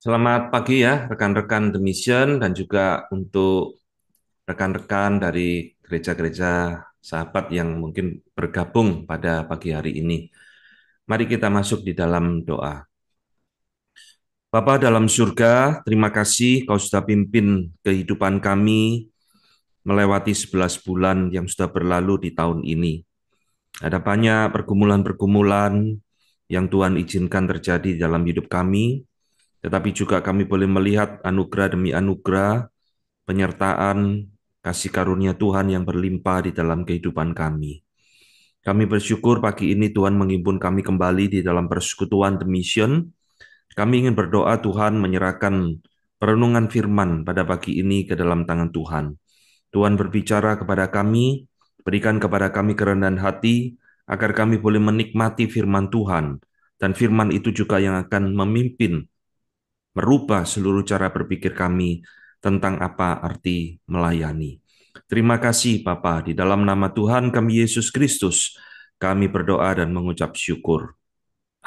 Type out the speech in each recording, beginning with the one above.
Selamat pagi ya, rekan-rekan The Mission dan juga untuk rekan-rekan dari gereja-gereja sahabat yang mungkin bergabung pada pagi hari ini. Mari kita masuk di dalam doa. Bapa dalam surga, terima kasih Kau sudah pimpin kehidupan kami melewati 11 bulan yang sudah berlalu di tahun ini. Ada banyak pergumulan-pergumulan yang Tuhan izinkan terjadi dalam hidup kami, tetapi juga kami boleh melihat anugerah demi anugerah penyertaan kasih karunia Tuhan yang berlimpah di dalam kehidupan kami. Kami bersyukur pagi ini Tuhan menghimpun kami kembali di dalam persekutuan The Mission. Kami ingin berdoa Tuhan menyerahkan perenungan firman pada pagi ini ke dalam tangan Tuhan. Tuhan berbicara kepada kami, berikan kepada kami kerendahan hati, agar kami boleh menikmati firman Tuhan. Dan firman itu juga yang akan memimpin, merubah seluruh cara berpikir kami tentang apa arti melayani. Terima kasih Bapa, di dalam nama Tuhan kami Yesus Kristus, kami berdoa dan mengucap syukur.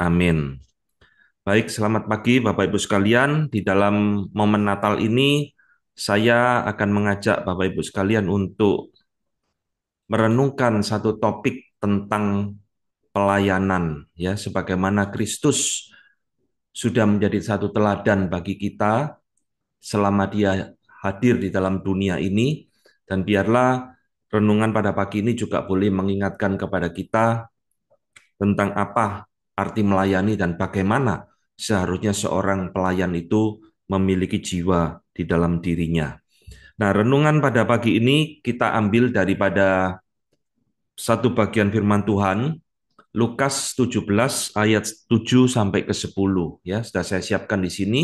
Amin. Baik, selamat pagi Bapak Ibu sekalian. Di dalam momen Natal ini, saya akan mengajak Bapak Ibu sekalian untuk merenungkan satu topik tentang pelayanan, ya, sebagaimana Kristus sudah menjadi satu teladan bagi kita selama dia hadir di dalam dunia ini, dan biarlah renungan pada pagi ini juga boleh mengingatkan kepada kita tentang apa arti melayani dan bagaimana seharusnya seorang pelayan itu memiliki jiwa di dalam dirinya. Nah, renungan pada pagi ini kita ambil daripada satu bagian firman Tuhan, Lukas 17 ayat 7 sampai ke 10, ya. Sudah saya siapkan di sini.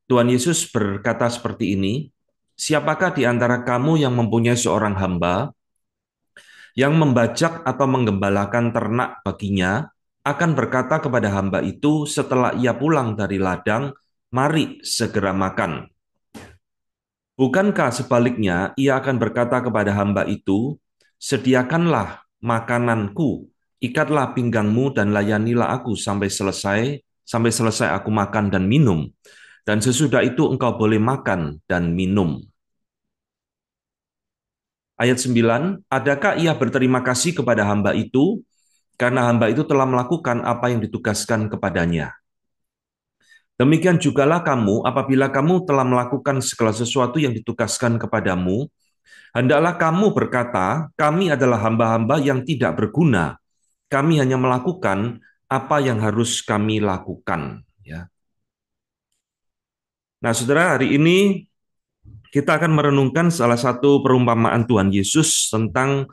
Tuhan Yesus berkata seperti ini, "Siapakah di antara kamu yang mempunyai seorang hamba yang membajak atau menggembalakan ternak baginya, akan berkata kepada hamba itu setelah ia pulang dari ladang, 'Mari segera makan.' Bukankah sebaliknya ia akan berkata kepada hamba itu, 'Sediakanlah makananku, ikatlah pinggangmu dan layanilah aku sampai selesai aku makan dan minum, dan sesudah itu engkau boleh makan dan minum.'" Ayat 9, "Adakah ia berterima kasih kepada hamba itu karena hamba itu telah melakukan apa yang ditugaskan kepadanya? Demikian jugalah kamu, apabila kamu telah melakukan segala sesuatu yang ditugaskan kepadamu, hendaklah kamu berkata, 'Kami adalah hamba-hamba yang tidak berguna. Kami hanya melakukan apa yang harus kami lakukan.'" Ya. Nah, saudara, hari ini kita akan merenungkan salah satu perumpamaan Tuhan Yesus tentang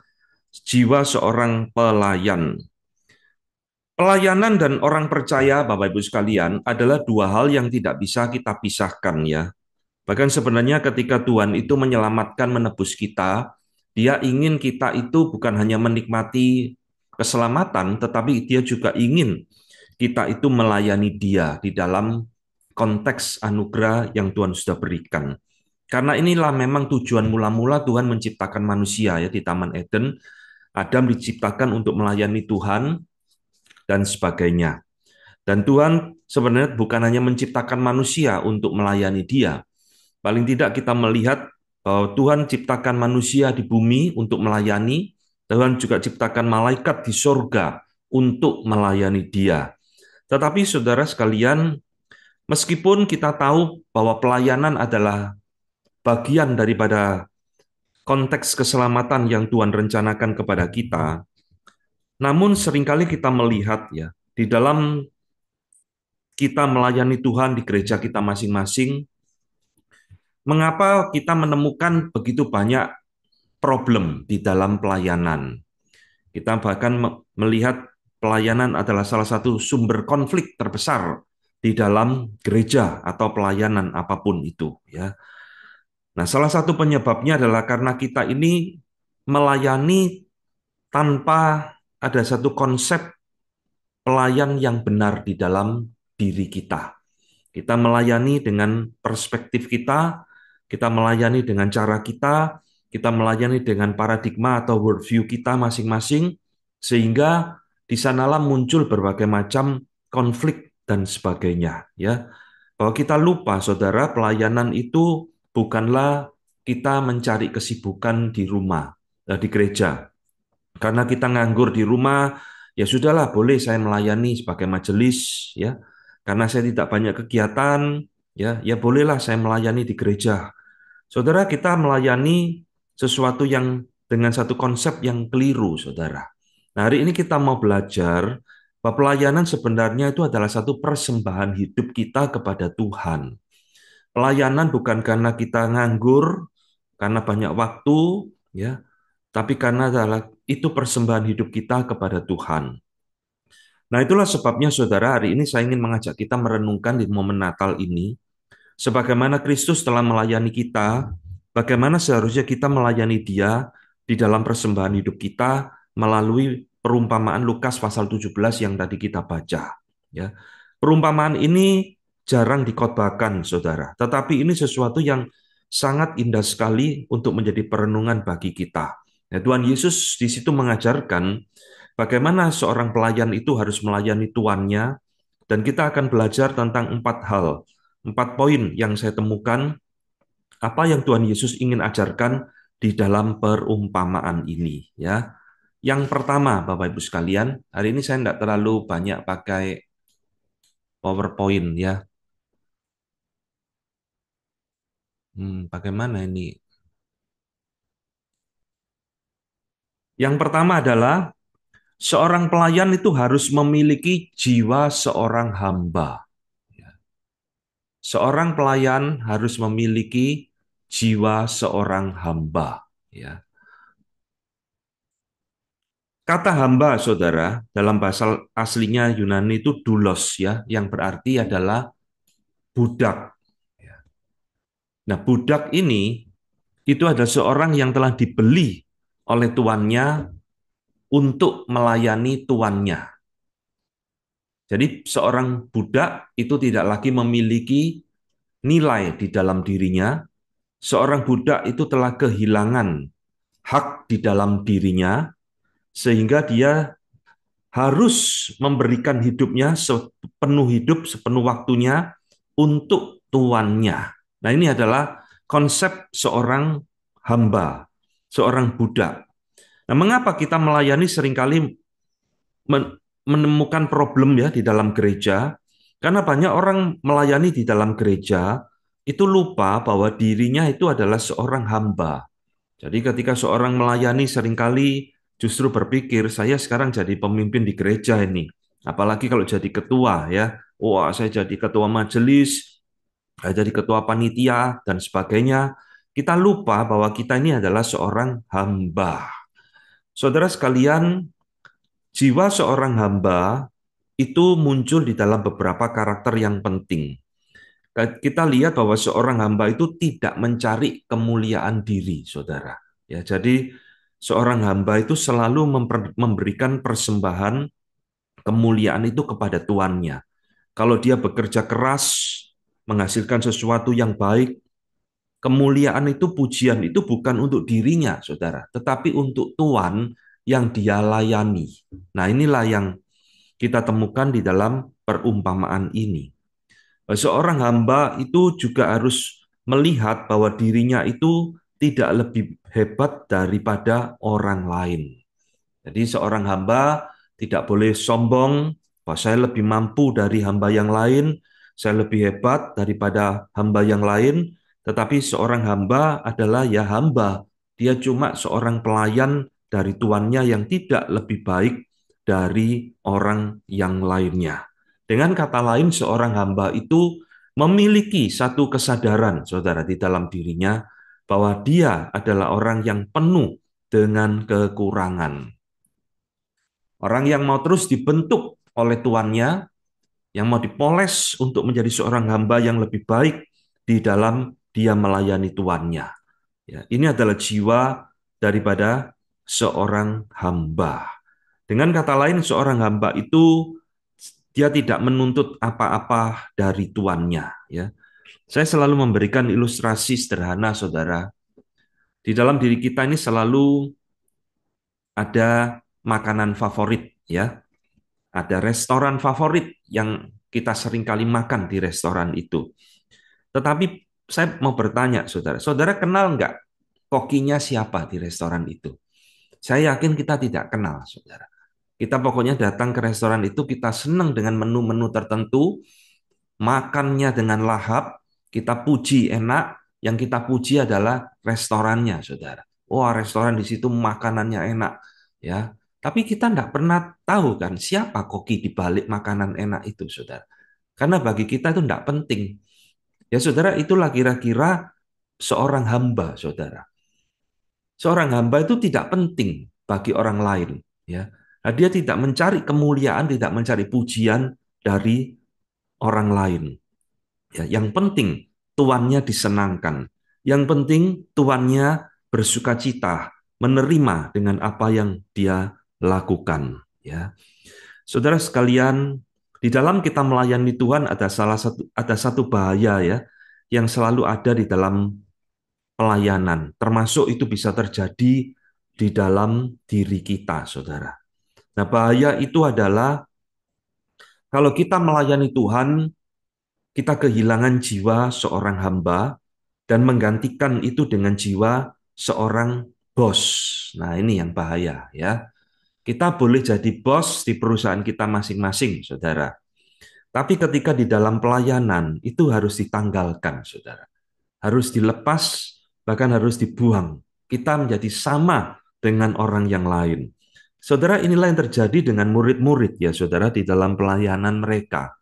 jiwa seorang pelayan. Pelayanan dan orang percaya, Bapak Ibu sekalian, adalah dua hal yang tidak bisa kita pisahkan, ya. Bahkan sebenarnya ketika Tuhan itu menyelamatkan, menebus kita, Dia ingin kita itu bukan hanya menikmati keselamatan, tetapi Dia juga ingin kita itu melayani Dia di dalam konteks anugerah yang Tuhan sudah berikan. Karena inilah memang tujuan mula-mula Tuhan menciptakan manusia, ya, di Taman Eden. Adam diciptakan untuk melayani Tuhan dan sebagainya. Dan Tuhan sebenarnya bukan hanya menciptakan manusia untuk melayani Dia. Paling tidak kita melihat bahwa Tuhan ciptakan manusia di bumi untuk melayani, Tuhan juga ciptakan malaikat di sorga untuk melayani Dia. Tetapi saudara sekalian, meskipun kita tahu bahwa pelayanan adalah bagian daripada konteks keselamatan yang Tuhan rencanakan kepada kita, namun seringkali kita melihat, ya, di dalam kita melayani Tuhan di gereja kita masing-masing, mengapa kita menemukan begitu banyak problem di dalam pelayanan. Kita bahkan melihat pelayanan adalah salah satu sumber konflik terbesar di dalam gereja atau pelayanan apapun itu, ya. Nah, salah satu penyebabnya adalah karena kita ini melayani tanpa ada satu konsep pelayan yang benar di dalam diri kita. Kita melayani dengan perspektif kita melayani dengan cara kita melayani dengan paradigma atau worldview kita masing-masing, sehingga di sanalah muncul berbagai macam konflik dan sebagainya, ya. Bahwa kita lupa, saudara, pelayanan itu bukanlah kita mencari kesibukan di rumah, di gereja. Karena kita nganggur di rumah, ya sudahlah, boleh saya melayani sebagai majelis, ya. Karena saya tidak banyak kegiatan, ya bolehlah saya melayani di gereja. Saudara, kita melayani sesuatu yang dengan satu konsep yang keliru, saudara. Nah, hari ini kita mau belajar bahwa pelayanan sebenarnya itu adalah satu persembahan hidup kita kepada Tuhan. Pelayanan bukan karena kita nganggur, karena banyak waktu, ya, tapi karena adalah itu persembahan hidup kita kepada Tuhan. Nah, itulah sebabnya saudara, hari ini saya ingin mengajak kita merenungkan di momen Natal ini, sebagaimana Kristus telah melayani kita, bagaimana seharusnya kita melayani Dia di dalam persembahan hidup kita melalui perumpamaan Lukas pasal 17 yang tadi kita baca. Ya. Perumpamaan ini jarang dikhotbahkan, saudara, tetapi ini sesuatu yang sangat indah sekali untuk menjadi perenungan bagi kita. Ya, Tuhan Yesus di situ mengajarkan bagaimana seorang pelayan itu harus melayani tuannya, dan kita akan belajar tentang 4 hal, 4 poin yang saya temukan, apa yang Tuhan Yesus ingin ajarkan di dalam perumpamaan ini. Ya, yang pertama, Bapak Ibu sekalian, hari ini saya tidak terlalu banyak pakai PowerPoint ya. Bagaimana ini? Yang pertama adalah seorang pelayan itu harus memiliki jiwa seorang hamba. Seorang pelayan harus memiliki jiwa seorang hamba. Ya. Kata hamba, saudara, dalam bahasa aslinya Yunani itu doulos ya, yang berarti adalah budak. Ya. Nah, budak ini itu adalah seorang yang telah dibeli oleh tuannya untuk melayani tuannya. Jadi seorang budak itu tidak lagi memiliki nilai di dalam dirinya. Seorang budak itu telah kehilangan hak di dalam dirinya, sehingga dia harus memberikan hidupnya sepenuh hidup, sepenuh waktunya untuk tuannya. Nah, ini adalah konsep seorang hamba, seorang budak. Nah, mengapa kita melayani seringkali menemukan problem ya di dalam gereja? Karena banyak orang melayani di dalam gereja itu lupa bahwa dirinya itu adalah seorang hamba. Jadi ketika seorang melayani seringkali justru berpikir, saya sekarang jadi pemimpin di gereja ini. Apalagi kalau jadi ketua ya. Wah, saya jadi ketua majelis, saya jadi ketua panitia, dan sebagainya. Kita lupa bahwa kita ini adalah seorang hamba. Saudara sekalian, jiwa seorang hamba itu muncul di dalam beberapa karakter yang penting. Kita lihat bahwa seorang hamba itu tidak mencari kemuliaan diri, saudara. Ya, jadi seorang hamba itu selalu memberikan persembahan kemuliaan itu kepada tuannya. Kalau dia bekerja keras, menghasilkan sesuatu yang baik, kemuliaan itu, pujian itu bukan untuk dirinya, saudara, tetapi untuk Tuhan yang dia layani. Nah, inilah yang kita temukan di dalam perumpamaan ini. Seorang hamba itu juga harus melihat bahwa dirinya itu tidak lebih hebat daripada orang lain. Jadi seorang hamba tidak boleh sombong bahwa saya lebih mampu dari hamba yang lain, saya lebih hebat daripada hamba yang lain, tetapi seorang hamba adalah ya hamba. Dia cuma seorang pelayan dari tuannya yang tidak lebih baik dari orang yang lainnya. Dengan kata lain, seorang hamba itu memiliki satu kesadaran, saudara, di dalam dirinya bahwa dia adalah orang yang penuh dengan kekurangan. Orang yang mau terus dibentuk oleh tuannya, yang mau dipoles untuk menjadi seorang hamba yang lebih baik di dalam dia melayani tuannya. Ya, ini adalah jiwa daripada seorang hamba. Dengan kata lain, seorang hamba itu dia tidak menuntut apa-apa dari tuannya. Ya, saya selalu memberikan ilustrasi sederhana, saudara. Di dalam diri kita ini selalu ada makanan favorit, ya. Ada restoran favorit yang kita seringkali makan di restoran itu. Tetapi saya mau bertanya, saudara, saudara kenal nggak kokinya siapa di restoran itu? Saya yakin kita tidak kenal, saudara. Kita pokoknya datang ke restoran itu, kita senang dengan menu-menu tertentu, makannya dengan lahap, kita puji enak, yang kita puji adalah restorannya, saudara. Wah, restoran di situ makanannya enak, ya. Tapi kita tidak pernah tahu kan siapa koki di balik makanan enak itu, saudara. Karena bagi kita itu tidak penting. Ya, saudara, itulah kira-kira seorang hamba, saudara. Seorang hamba itu tidak penting bagi orang lain, ya. Nah, dia tidak mencari kemuliaan, tidak mencari pujian dari orang lain. Ya, yang penting tuannya disenangkan. Yang penting tuannya bersukacita, menerima dengan apa yang dia lakukan. Ya, saudara sekalian, di dalam kita melayani Tuhan ada satu bahaya ya yang selalu ada di dalam pelayanan. Termasuk itu bisa terjadi di dalam diri kita, saudara. Nah, bahaya itu adalah kalau kita melayani Tuhan, kita kehilangan jiwa seorang hamba dan menggantikan itu dengan jiwa seorang bos. Nah, ini yang bahaya ya. Kita boleh jadi bos di perusahaan kita masing-masing, saudara. Tapi ketika di dalam pelayanan itu harus ditanggalkan, saudara. Harus dilepas, bahkan harus dibuang. Kita menjadi sama dengan orang yang lain. Saudara, inilah yang terjadi dengan murid-murid ya, saudara, di dalam pelayanan mereka.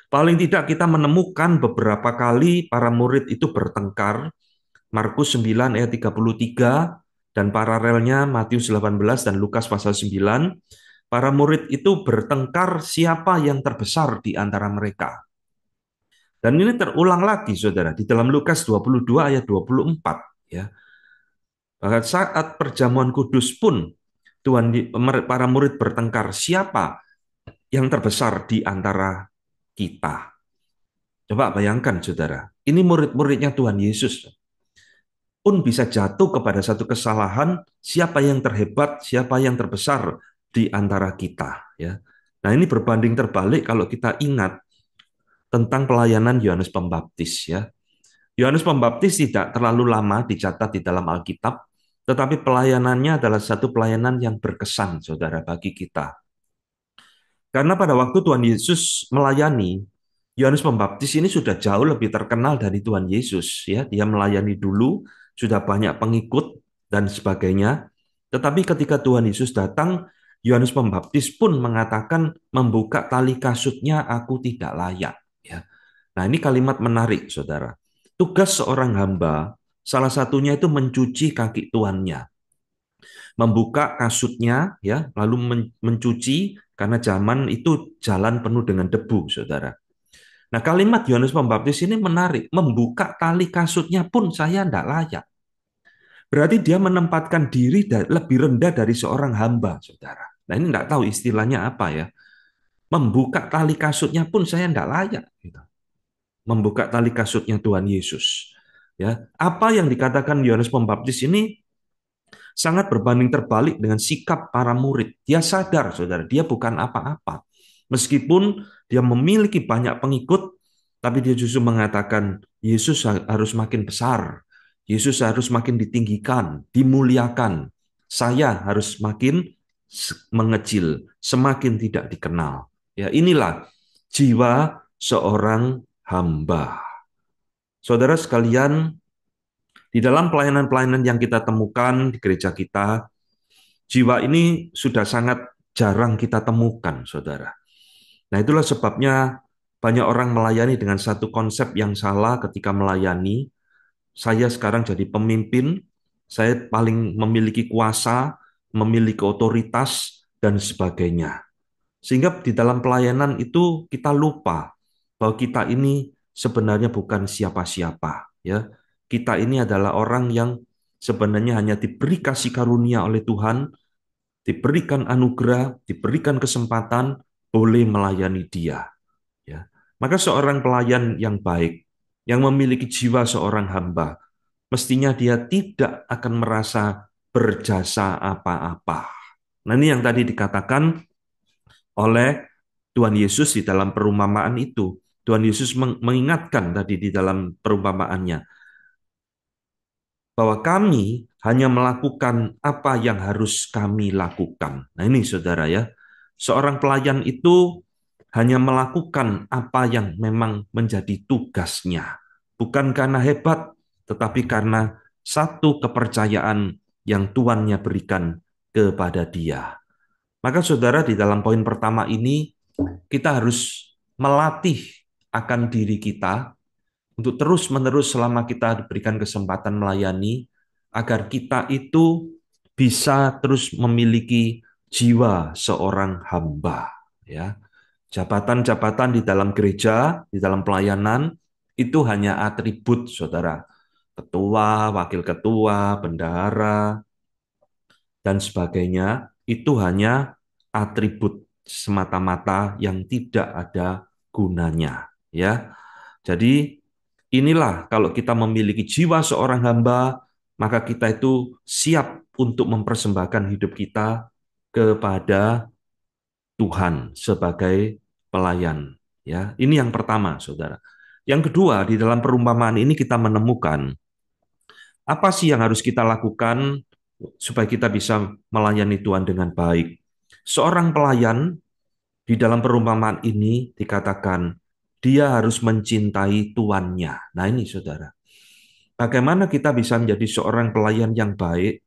Paling tidak kita menemukan beberapa kali para murid itu bertengkar, Markus 9 ayat 33, dan paralelnya Matius 18 dan Lukas pasal 9, para murid itu bertengkar siapa yang terbesar di antara mereka. Dan ini terulang lagi, saudara, di dalam Lukas 22 ayat 24. Ya. Bahkan saat perjamuan kudus pun, para murid bertengkar siapa yang terbesar di antara kita. Coba bayangkan, saudara, ini murid-muridnya Tuhan Yesus pun bisa jatuh kepada satu kesalahan, siapa yang terhebat, siapa yang terbesar di antara kita. Ya. Nah, ini berbanding terbalik kalau kita ingat tentang pelayanan Yohanes Pembaptis. Ya. Yohanes Pembaptis tidak terlalu lama dicatat di dalam Alkitab, tetapi pelayanannya adalah satu pelayanan yang berkesan, saudara, bagi kita. Karena pada waktu Tuhan Yesus melayani, Yohanes Pembaptis ini sudah jauh lebih terkenal dari Tuhan Yesus. Ya, dia melayani dulu, sudah banyak pengikut dan sebagainya. Tetapi ketika Tuhan Yesus datang, Yohanes Pembaptis pun mengatakan, membuka tali kasutnya aku tidak layak. Ya. Nah, ini kalimat menarik, saudara. Tugas seorang hamba, salah satunya itu mencuci kaki tuannya, membuka kasutnya, ya, lalu mencuci karena zaman itu jalan penuh dengan debu, saudara. Nah, kalimat Yohanes Pembaptis ini menarik, membuka tali kasutnya pun saya tidak layak. Berarti dia menempatkan diri lebih rendah dari seorang hamba, saudara. Nah, ini tidak tahu istilahnya apa ya. Membuka tali kasutnya pun saya tidak layak. Gitu. Membuka tali kasutnya Tuhan Yesus. Ya, apa yang dikatakan Yohanes Pembaptis ini sangat berbanding terbalik dengan sikap para murid. Dia sadar, saudara, dia bukan apa-apa. Meskipun dia memiliki banyak pengikut, tapi dia justru mengatakan, Yesus harus makin besar. Yesus harus makin ditinggikan, dimuliakan. Saya harus makin mengecil, semakin tidak dikenal. Ya, inilah jiwa seorang hamba. Saudara sekalian, di dalam pelayanan-pelayanan yang kita temukan di gereja kita, jiwa ini sudah sangat jarang kita temukan, saudara. Nah, itulah sebabnya banyak orang melayani dengan satu konsep yang salah ketika melayani. Saya sekarang jadi pemimpin, saya paling memiliki kuasa, memiliki otoritas, dan sebagainya. Sehingga di dalam pelayanan itu kita lupa bahwa kita ini sebenarnya bukan siapa-siapa. Ya, kita ini adalah orang yang sebenarnya hanya diberi kasih karunia oleh Tuhan, diberikan anugerah, diberikan kesempatan, boleh melayani Dia. Ya. Maka seorang pelayan yang baik, yang memiliki jiwa seorang hamba, mestinya dia tidak akan merasa berjasa apa-apa. Nah, ini yang tadi dikatakan oleh Tuhan Yesus di dalam perumpamaan itu. Tuhan Yesus mengingatkan tadi di dalam perumpamaannya bahwa kami hanya melakukan apa yang harus kami lakukan. Nah ini saudara ya, seorang pelayan itu hanya melakukan apa yang memang menjadi tugasnya. Bukan karena hebat, tetapi karena satu kepercayaan yang Tuannya berikan kepada dia. Maka saudara di dalam poin pertama ini, kita harus melatih akan diri kita untuk terus-menerus selama kita diberikan kesempatan melayani, agar kita itu bisa terus memiliki jiwa seorang hamba. Ya, jabatan-jabatan di dalam gereja, di dalam pelayanan, itu hanya atribut, saudara. Ketua, wakil ketua, bendahara, dan sebagainya, itu hanya atribut semata-mata yang tidak ada gunanya. Ya, jadi inilah kalau kita memiliki jiwa seorang hamba, maka kita itu siap untuk mempersembahkan hidup kita kepada Tuhan sebagai pelayan. Ya, ini yang pertama, saudara. Yang kedua, di dalam perumpamaan ini kita menemukan apa sih yang harus kita lakukan supaya kita bisa melayani Tuhan dengan baik. Seorang pelayan di dalam perumpamaan ini dikatakan dia harus mencintai tuannya. Nah ini saudara, bagaimana kita bisa menjadi seorang pelayan yang baik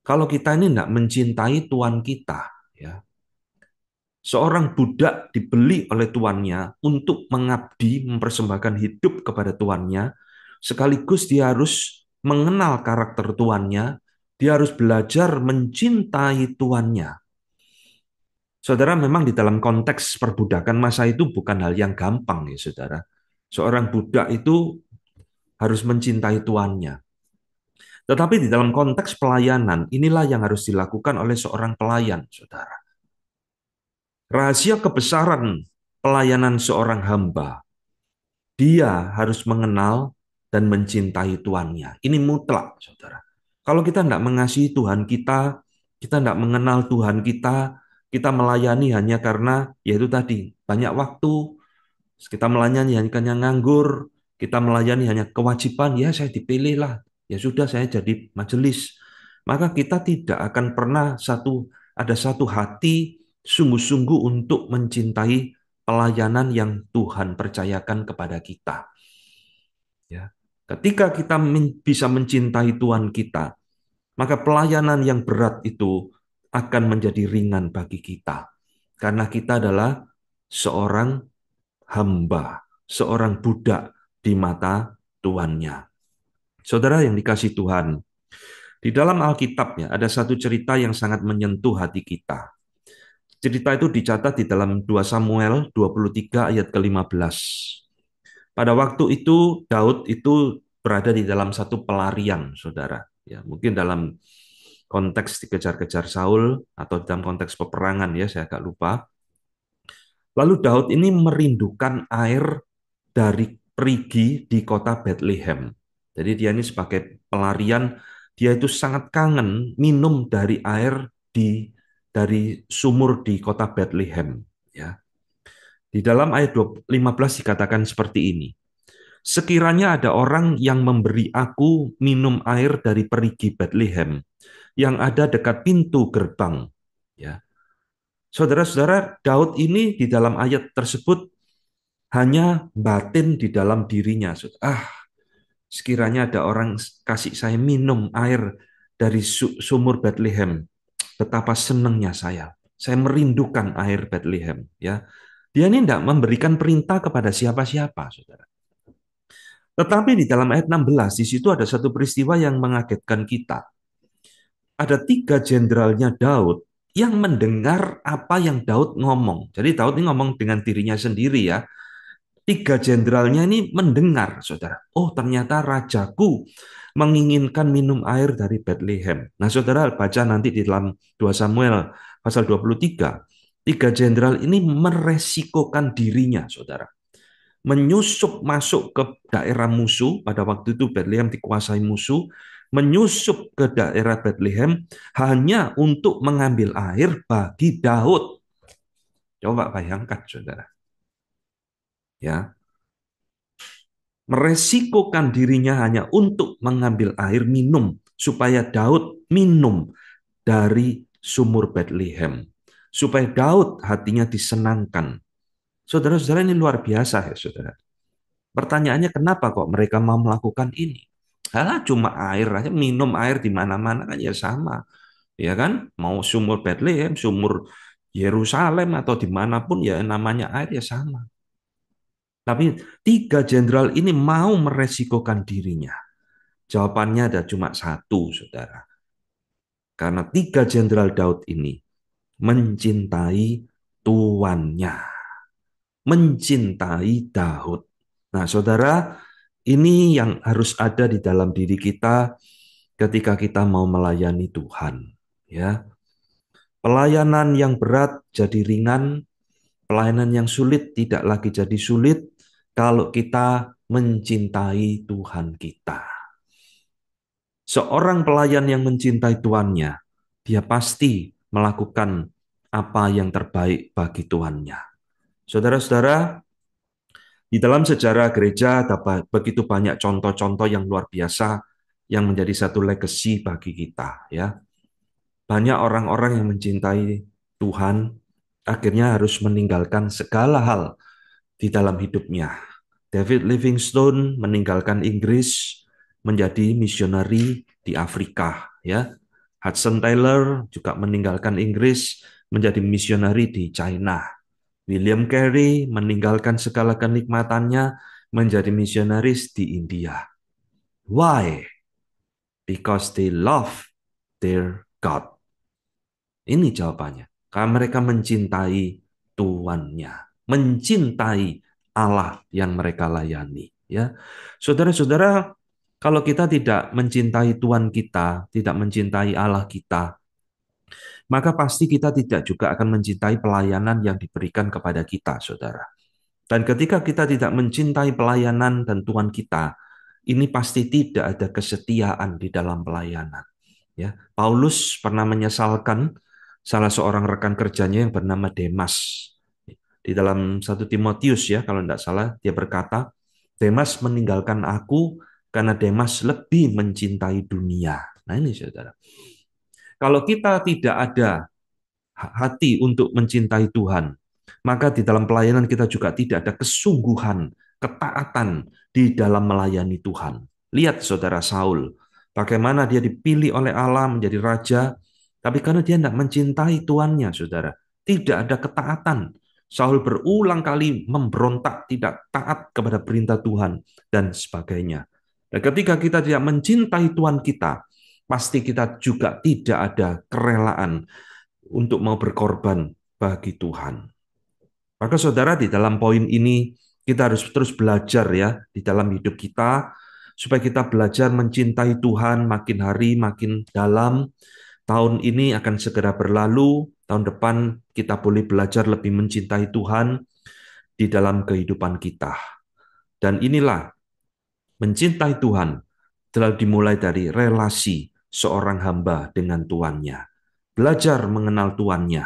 kalau kita ini tidak mencintai tuan kita? Ya, seorang budak dibeli oleh tuannya untuk mengabdi, mempersembahkan hidup kepada tuannya, sekaligus dia harus mengenal karakter tuannya, dia harus belajar mencintai tuannya. Saudara, memang di dalam konteks perbudakan masa itu bukan hal yang gampang ya, saudara. Seorang budak itu harus mencintai tuannya. Tetapi di dalam konteks pelayanan, inilah yang harus dilakukan oleh seorang pelayan, saudara. Rahasia kebesaran pelayanan seorang hamba, dia harus mengenal dan mencintai tuannya. Ini mutlak, saudara. Kalau kita tidak mengasihi Tuhan kita tidak mengenal Tuhan kita melayani hanya karena, yaitu tadi, banyak waktu, kita melayani hanya karena nganggur, kita melayani hanya kewajiban, ya saya dipilih lah, ya sudah saya jadi majelis. Maka kita tidak akan pernah ada satu hati sungguh-sungguh untuk mencintai pelayanan yang Tuhan percayakan kepada kita. Ya. Ketika kita bisa mencintai Tuhan kita, maka pelayanan yang berat itu akan menjadi ringan bagi kita. Karena kita adalah seorang hamba, seorang budak di mata tuannya. Saudara yang dikasih Tuhan, di dalam Alkitab ya, ada satu cerita yang sangat menyentuh hati kita. Cerita itu dicatat di dalam 2 Samuel 23 ayat ke-15. Pada waktu itu Daud itu berada di dalam satu pelarian, saudara. Ya, mungkin dalam konteks dikejar-kejar Saul atau dalam konteks peperangan ya, saya agak lupa. Lalu Daud ini merindukan air dari perigi di kota Bethlehem. Jadi dia ini sebagai pelarian, dia itu sangat kangen minum dari air dari sumur di kota Bethlehem. Ya. Di dalam ayat 15 dikatakan seperti ini. Sekiranya ada orang yang memberi aku minum air dari perigi Bethlehem yang ada dekat pintu gerbang. Ya. Saudara-saudara, Daud ini di dalam ayat tersebut hanya batin di dalam dirinya. Sekiranya ada orang kasih saya minum air dari sumur Bethlehem, betapa senangnya saya. Saya merindukan air Bethlehem. Ya, dia ini tidak memberikan perintah kepada siapa-siapa, saudara. Tetapi di dalam ayat 16, di situ ada satu peristiwa yang mengagetkan kita. Ada 3 jenderalnya Daud yang mendengar apa yang Daud ngomong. Jadi Daud ini ngomong dengan dirinya sendiri ya. 3 jenderalnya ini mendengar, saudara. Oh, ternyata rajaku menginginkan minum air dari Bethlehem. Nah, saudara baca nanti di dalam 2 Samuel pasal 23. 3 jenderal ini meresikokan dirinya, saudara. Menyusup masuk ke daerah musuh, pada waktu itu Bethlehem dikuasai musuh, menyusup ke daerah Bethlehem hanya untuk mengambil air bagi Daud. Coba bayangkan, saudara. Ya, meresikokan dirinya hanya untuk mengambil air minum supaya Daud minum dari sumur Bethlehem, supaya Daud hatinya disenangkan. Saudara-saudara, ini luar biasa ya, saudara. Pertanyaannya, kenapa kok mereka mau melakukan ini? Alah, cuma air aja, minum air di mana-mana kan ya sama, ya kan? Mau sumur Bethlehem, sumur Yerusalem atau dimanapun ya namanya air ya sama. Tapi tiga jenderal ini mau meresikokan dirinya. Jawabannya ada cuma satu, saudara. Karena tiga jenderal Daud ini mencintai tuannya, mencintai Daud. Nah, saudara, ini yang harus ada di dalam diri kita ketika kita mau melayani Tuhan. Ya, pelayanan yang berat jadi ringan, pelayanan yang sulit tidak lagi jadi sulit kalau kita mencintai Tuhan kita. Seorang pelayan yang mencintai tuannya, dia pasti melakukan apa yang terbaik bagi tuannya. Saudara-saudara, di dalam sejarah gereja dapat begitu banyak contoh-contoh yang luar biasa yang menjadi satu legacy bagi kita, ya. Banyak orang-orang yang mencintai Tuhan akhirnya harus meninggalkan segala hal di dalam hidupnya. David Livingstone meninggalkan Inggris menjadi misionari di Afrika, ya. Hudson Taylor juga meninggalkan Inggris menjadi misionari di China. William Carey meninggalkan segala kenikmatannya menjadi misionaris di India. Why? Because they love their God. Ini jawabannya. Karena mereka mencintai Tuannya, mencintai Allah yang mereka layani. Ya, saudara-saudara, kalau kita tidak mencintai Tuhan kita, tidak mencintai Allah kita, maka pasti kita tidak juga akan mencintai pelayanan yang diberikan kepada kita, saudara. Dan ketika kita tidak mencintai pelayanan dan Tuhan kita, ini pasti tidak ada kesetiaan di dalam pelayanan. Ya, Paulus pernah menyesalkan salah seorang rekan kerjanya yang bernama Demas. Di dalam 1 Timotius ya, kalau tidak salah, dia berkata, Demas meninggalkan aku karena Demas lebih mencintai dunia. Nah ini saudara. Kalau kita tidak ada hati untuk mencintai Tuhan, maka di dalam pelayanan kita juga tidak ada kesungguhan, ketaatan di dalam melayani Tuhan. Lihat saudara Saul, bagaimana dia dipilih oleh Allah menjadi raja, tapi karena dia tidak mencintai tuannya, saudara, tidak ada ketaatan. Saul berulang kali memberontak, tidak taat kepada perintah Tuhan, dan sebagainya. Dan ketika kita tidak mencintai Tuhan kita, pasti kita juga tidak ada kerelaan untuk mau berkorban bagi Tuhan. Maka saudara, di dalam poin ini kita harus terus belajar ya di dalam hidup kita supaya kita belajar mencintai Tuhan makin hari makin dalam. Tahun ini akan segera berlalu, tahun depan kita boleh belajar lebih mencintai Tuhan di dalam kehidupan kita. Dan inilah mencintai Tuhan telah dimulai dari relasi seorang hamba dengan tuannya. Belajar mengenal tuannya.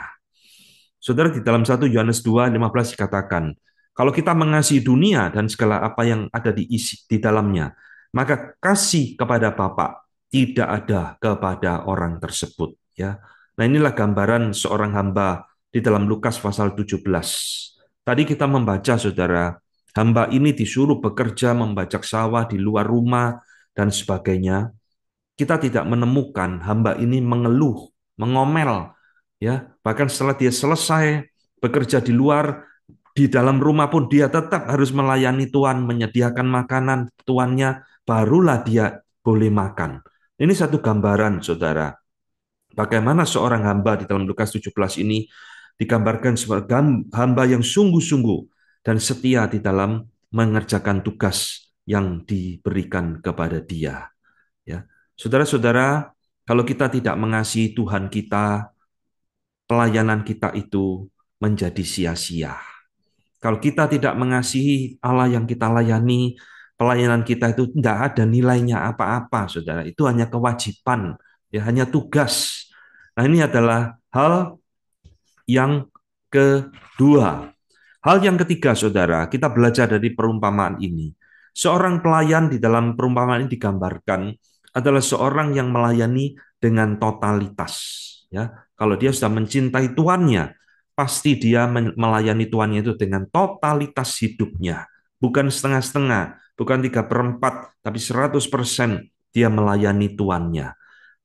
Saudara, di dalam 1 Yohanes 2:15 dikatakan, kalau kita mengasihi dunia dan segala apa yang ada di dalamnya, maka kasih kepada Bapa tidak ada kepada orang tersebut. Ya, nah inilah gambaran seorang hamba di dalam Lukas pasal 17. Tadi kita membaca, saudara, hamba ini disuruh bekerja membajak sawah di luar rumah dan sebagainya. Kita tidak menemukan hamba ini mengeluh, mengomel, ya. Bahkan setelah dia selesai bekerja di luar, di dalam rumah pun dia tetap harus melayani Tuhan, menyediakan makanan tuannya, barulah dia boleh makan. Ini satu gambaran, saudara. Bagaimana seorang hamba di dalam Lukas 17 ini digambarkan sebagai hamba yang sungguh-sungguh dan setia di dalam mengerjakan tugas yang diberikan kepada dia. Ya, saudara-saudara, kalau kita tidak mengasihi Tuhan kita, pelayanan kita itu menjadi sia-sia. Kalau kita tidak mengasihi Allah yang kita layani, pelayanan kita itu tidak ada nilainya apa-apa, saudara. Itu hanya kewajiban, ya hanya tugas. Nah, ini adalah hal yang kedua. Hal yang ketiga, saudara, kita belajar dari perumpamaan ini. Seorang pelayan di dalam perumpamaan ini digambarkan adalah seorang yang melayani dengan totalitas. Ya, kalau dia sudah mencintai tuannya, pasti dia melayani tuannya itu dengan totalitas hidupnya, bukan setengah-setengah, bukan 3/4, tapi 100% dia melayani tuannya.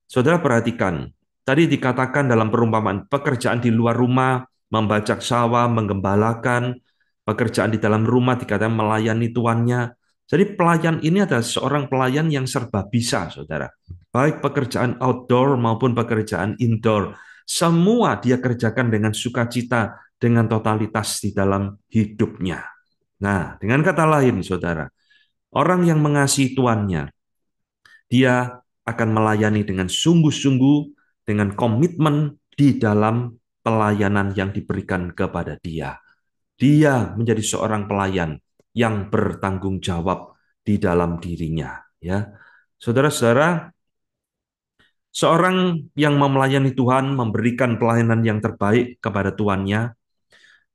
Saudara perhatikan, tadi dikatakan dalam perumpamaan, pekerjaan di luar rumah, membajak sawah, menggembalakan, pekerjaan di dalam rumah dikatakan melayani tuannya. Jadi pelayan ini adalah seorang pelayan yang serba bisa, saudara. Baik pekerjaan outdoor maupun pekerjaan indoor. Semua dia kerjakan dengan sukacita, dengan totalitas di dalam hidupnya. Nah, dengan kata lain, saudara, orang yang mengasihi tuannya, dia akan melayani dengan sungguh-sungguh, dengan komitmen di dalam pelayanan yang diberikan kepada dia. Dia menjadi seorang pelayan yang bertanggung jawab di dalam dirinya. Ya, saudara-saudara, seorang yang melayani Tuhan, memberikan pelayanan yang terbaik kepada tuannya,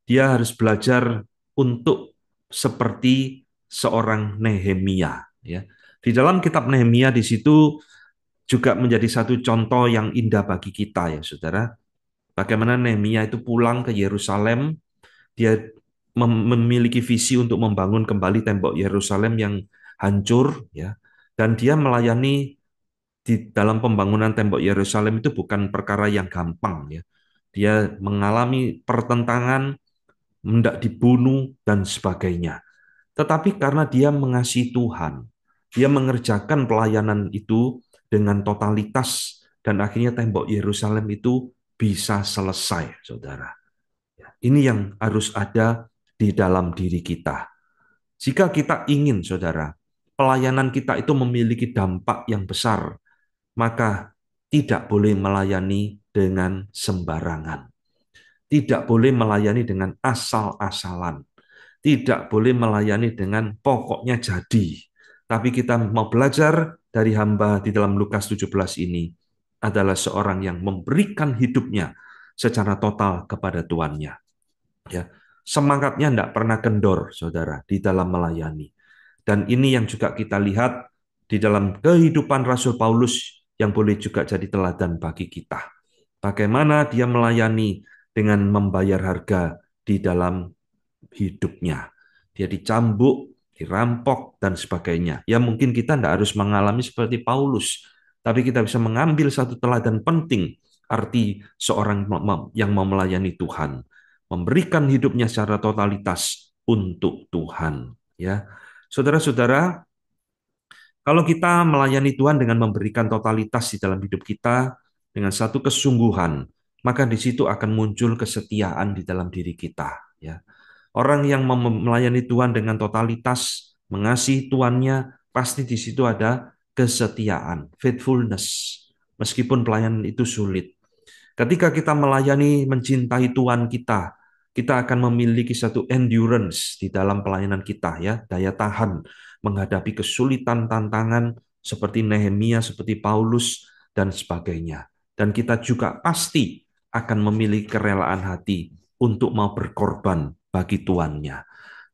dia harus belajar untuk seperti seorang Nehemia. Ya, di dalam kitab Nehemia di situ juga menjadi satu contoh yang indah bagi kita ya saudara. Bagaimana Nehemia itu pulang ke Yerusalem, dia memiliki visi untuk membangun kembali tembok Yerusalem yang hancur ya. Dan dia melayani di dalam pembangunan tembok Yerusalem itu bukan perkara yang gampang ya. Dia mengalami pertentangan, hendak dibunuh dan sebagainya. Tetapi karena dia mengasihi Tuhan, dia mengerjakan pelayanan itu dengan totalitas dan akhirnya tembok Yerusalem itu bisa selesai, saudara. Ini yang harus ada di dalam diri kita. Jika kita ingin, saudara, pelayanan kita itu memiliki dampak yang besar, maka tidak boleh melayani dengan sembarangan. Tidak boleh melayani dengan asal-asalan. Tidak boleh melayani dengan pokoknya jadi. Tapi kita mau belajar dari hamba di dalam Lukas 17 ini adalah seorang yang memberikan hidupnya secara total kepada tuannya. Ya, semangatnya tidak pernah kendor, saudara, di dalam melayani. Dan ini yang juga kita lihat di dalam kehidupan Rasul Paulus yang boleh juga jadi teladan bagi kita. Bagaimana dia melayani dengan membayar harga di dalam hidupnya. Dia dicambuk, dirampok, dan sebagainya. Ya mungkin kita tidak harus mengalami seperti Paulus, tapi kita bisa mengambil satu teladan penting, arti seorang yang mau melayani Tuhan, memberikan hidupnya secara totalitas untuk Tuhan. Ya, saudara-saudara, kalau kita melayani Tuhan dengan memberikan totalitas di dalam hidup kita, dengan satu kesungguhan, maka di situ akan muncul kesetiaan di dalam diri kita. Ya, orang yang melayani Tuhan dengan totalitas, mengasihi tuannya, pasti di situ ada kesetiaan, faithfulness. Meskipun pelayanan itu sulit. Ketika kita melayani, mencintai Tuhan kita, kita akan memiliki satu endurance di dalam pelayanan kita ya, daya tahan menghadapi kesulitan, tantangan seperti Nehemia, seperti Paulus dan sebagainya. Dan kita juga pasti akan memiliki kerelaan hati untuk mau berkorban bagi tuannya.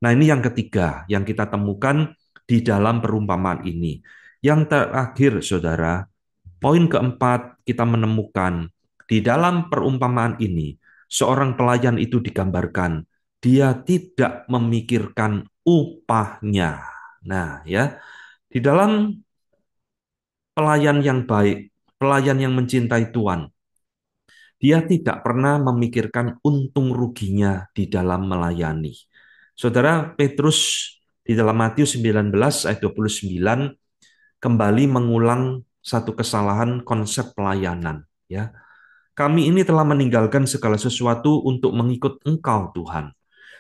Nah, ini yang ketiga yang kita temukan di dalam perumpamaan ini. Yang terakhir, saudara, poin keempat, kita menemukan di dalam perumpamaan ini, seorang pelayan itu digambarkan, dia tidak memikirkan upahnya. Nah, ya, di dalam pelayan yang baik, pelayan yang mencintai Tuhan, dia tidak pernah memikirkan untung ruginya di dalam melayani. Saudara, Petrus di dalam Matius 19 ayat 29 kembali mengulang satu kesalahan konsep pelayanan. Ya, kami ini telah meninggalkan segala sesuatu untuk mengikut Engkau, Tuhan.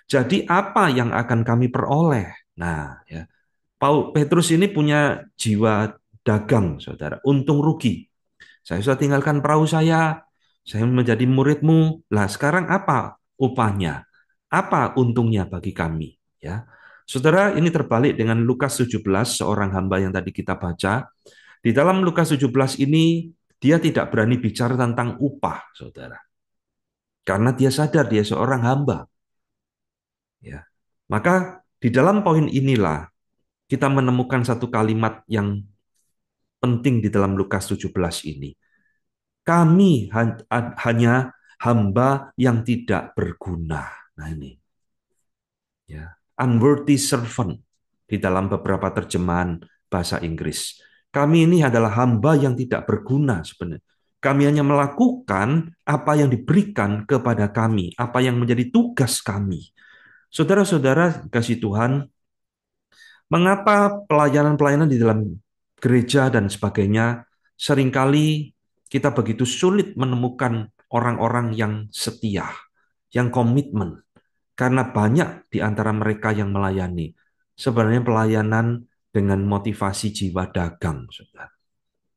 Jadi apa yang akan kami peroleh? Nah, ya, Petrus ini punya jiwa dagang, saudara, untung rugi. Saya sudah tinggalkan perahu saya menjadi muridmu. Lah sekarang apa upahnya? Apa untungnya bagi kami? Ya, saudara, ini terbalik dengan Lukas 17, seorang hamba yang tadi kita baca. Di dalam Lukas 17 ini, dia tidak berani bicara tentang upah, saudara. karena dia sadar dia seorang hamba. Ya. Maka di dalam poin inilah kita menemukan satu kalimat yang penting di dalam Lukas 17 ini. Kami hanya hamba yang tidak berguna. Nah ini, ya, unworthy servant di dalam beberapa terjemahan bahasa Inggris. Kami ini adalah hamba yang tidak berguna sebenarnya. Kami hanya melakukan apa yang diberikan kepada kami, apa yang menjadi tugas kami. Saudara-saudara, kasih Tuhan, mengapa pelayanan-pelayanan di dalam gereja dan sebagainya seringkali kita begitu sulit menemukan orang-orang yang setia, yang komitmen, karena banyak di antara mereka yang melayani. Sebenarnya pelayanan dengan motivasi jiwa dagang, saudara.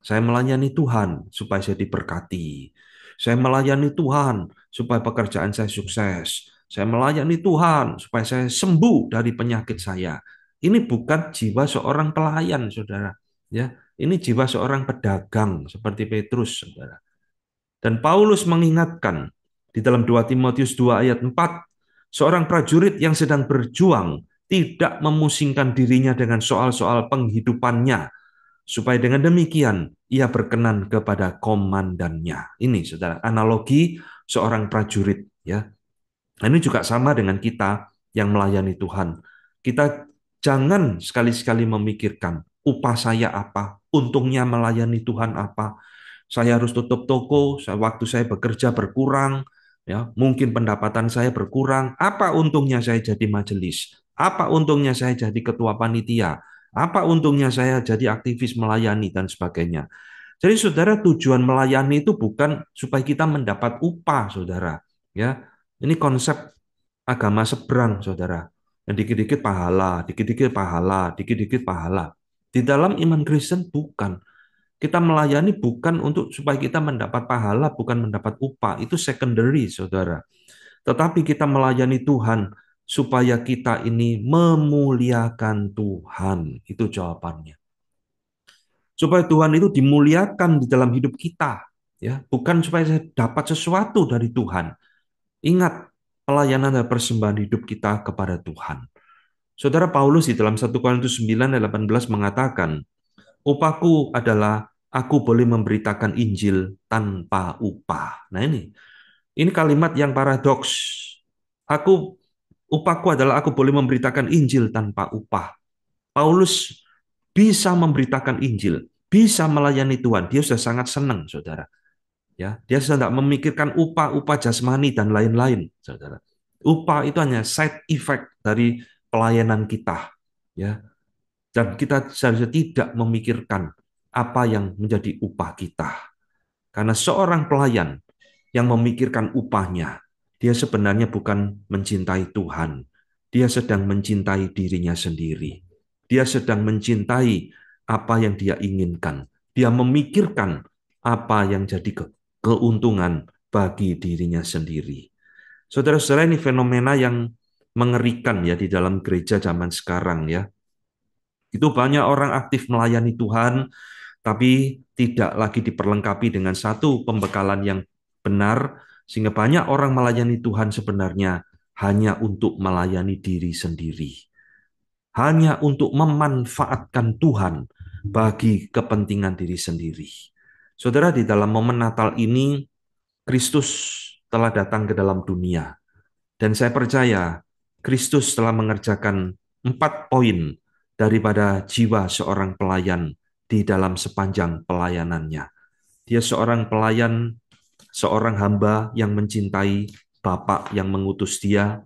Saya melayani Tuhan supaya saya diberkati. Saya melayani Tuhan supaya pekerjaan saya sukses. Saya melayani Tuhan supaya saya sembuh dari penyakit saya. Ini bukan jiwa seorang pelayan, saudara. Ya, ini jiwa seorang pedagang seperti Petrus, saudara. Dan Paulus mengingatkan di dalam 2 Timotius 2 ayat 4, seorang prajurit yang sedang berjuang tidak memusingkan dirinya dengan soal-soal penghidupannya, supaya dengan demikian ia berkenan kepada komandannya. Ini saudara, analogi seorang prajurit, ya. Nah, ini juga sama dengan kita yang melayani Tuhan. Kita jangan sekali-sekali memikirkan upah saya apa, untungnya melayani Tuhan apa. Saya harus tutup toko, waktu saya bekerja berkurang, ya, mungkin pendapatan saya berkurang. Apa untungnya saya jadi majelis? Apa untungnya saya jadi ketua panitia? Apa untungnya saya jadi aktivis melayani dan sebagainya. Jadi saudara, tujuan melayani itu bukan supaya kita mendapat upah, saudara. Ya, ini konsep agama seberang, saudara. Yang dikit-dikit pahala, dikit-dikit pahala, dikit-dikit pahala. Di dalam iman Kristen bukan. Kita melayani bukan untuk supaya kita mendapat pahala, bukan mendapat upah. Itu secondary, saudara. Tetapi kita melayani Tuhan supaya kita ini memuliakan Tuhan. Itu jawabannya. Supaya Tuhan itu dimuliakan di dalam hidup kita, ya, bukan supaya saya dapat sesuatu dari Tuhan. Ingat, pelayanan dan persembahan hidup kita kepada Tuhan. Saudara, Paulus di dalam 1 Korintus 9 ayat 18 mengatakan, upahku adalah aku boleh memberitakan Injil tanpa upah. Nah ini kalimat yang paradoks. Aku upahku adalah aku boleh memberitakan Injil tanpa upah. Paulus bisa memberitakan Injil, bisa melayani Tuhan. Dia sudah sangat senang, saudara. Ya, dia sudah tidak memikirkan upah-upah jasmani dan lain-lain, saudara. Upah itu hanya side effect dari pelayanan kita, ya. Dan kita seharusnya tidak memikirkan apa yang menjadi upah kita. Karena seorang pelayan yang memikirkan upahnya, dia sebenarnya bukan mencintai Tuhan. Dia sedang mencintai dirinya sendiri. Dia sedang mencintai apa yang dia inginkan. Dia memikirkan apa yang jadi keuntungan bagi dirinya sendiri. Saudara-saudara, ini fenomena yang mengerikan ya di dalam gereja zaman sekarang ya. Itu banyak orang aktif melayani Tuhan, tapi tidak lagi diperlengkapi dengan satu pembekalan yang benar, sehingga banyak orang melayani Tuhan sebenarnya hanya untuk melayani diri sendiri, hanya untuk memanfaatkan Tuhan bagi kepentingan diri sendiri. Saudara, di dalam momen Natal ini, Kristus telah datang ke dalam dunia, dan saya percaya Kristus telah mengerjakan 4 poin daripada jiwa seorang pelayan di dalam sepanjang pelayanannya. Dia seorang pelayan, seorang hamba yang mencintai Bapa yang mengutus dia.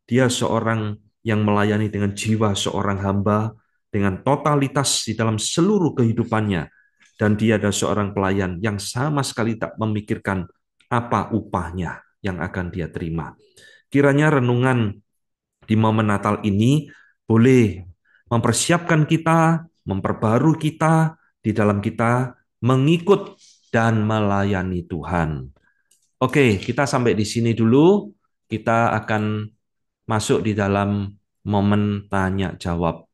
Dia seorang yang melayani dengan jiwa seorang hamba, dengan totalitas di dalam seluruh kehidupannya. Dan dia adalah seorang pelayan yang sama sekali tak memikirkan apa upahnya yang akan dia terima. Kiranya renungan di momen Natal ini boleh mempersiapkan kita, memperbarui kita di dalam kita mengikut dan melayani Tuhan. Oke, kita sampai di sini dulu. Kita akan masuk di dalam momen tanya jawab.